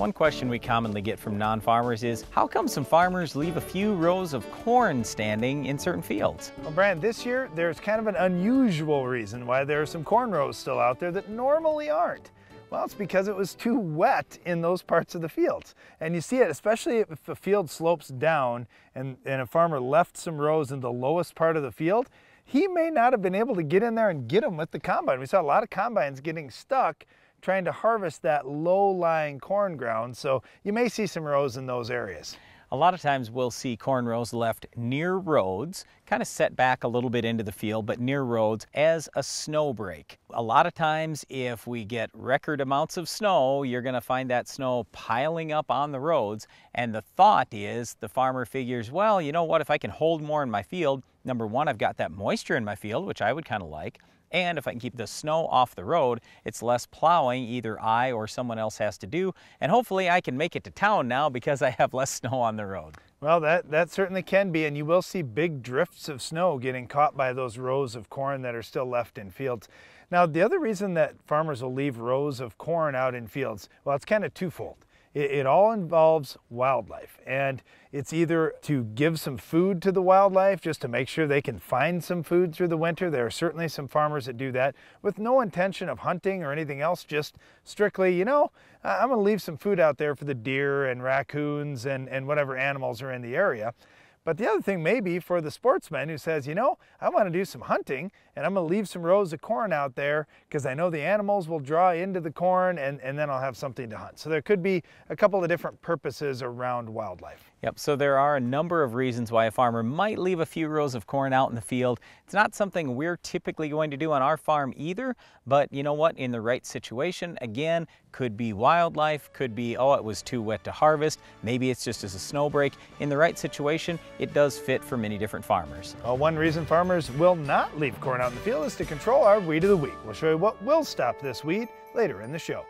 One question we commonly get from non-farmers is, how come some farmers leave a few rows of corn standing in certain fields? Well, Brad, this year there's kind of an unusual reason why there are some corn rows still out there that normally aren't. Well, it's because it was too wet in those parts of the fields. And you see it, especially if the field slopes down and a farmer left some rows in the lowest part of the field, he may not have been able to get in there and get them with the combine. We saw a lot of combines getting stuck trying to harvest that low-lying corn ground, so you may see some rows in those areas. A lot of times we'll see corn rows left near roads, kind of set back a little bit into the field, but near roads as a snow break. A lot of times if we get record amounts of snow, you're going to find that snow piling up on the roads, and the thought is the farmer figures, well, you know what, if I can hold more in my field, number one, I've got that moisture in my field, which I would kind of like. And if I can keep the snow off the road, it's less plowing either I or someone else has to do. And hopefully I can make it to town now because I have less snow on the road. Well, that certainly can be, and you will see big drifts of snow getting caught by those rows of corn that are still left in fields. Now, the other reason that farmers will leave rows of corn out in fields, well, it's kind of twofold. It all involves wildlife, and it's either to give some food to the wildlife just to make sure they can find some food through the winter. There are certainly some farmers that do that with no intention of hunting or anything else, just strictly, you know, I'm going to leave some food out there for the deer and raccoons and whatever animals are in the area. But the other thing may be for the sportsman who says, you know, I want to do some hunting and I'm going to leave some rows of corn out there because I know the animals will draw into the corn and then I'll have something to hunt. So there could be a couple of different purposes around wildlife. Yep, so there are a number of reasons why a farmer might leave a few rows of corn out in the field. It's not something we're typically going to do on our farm either, but you know what, in the right situation, again, could be wildlife, could be, oh, it was too wet to harvest, maybe it's just as a snow break. In the right situation, it does fit for many different farmers. Well, one reason farmers will not leave corn out in the field is to control our weed of the week. We'll show you what will stop this weed later in the show.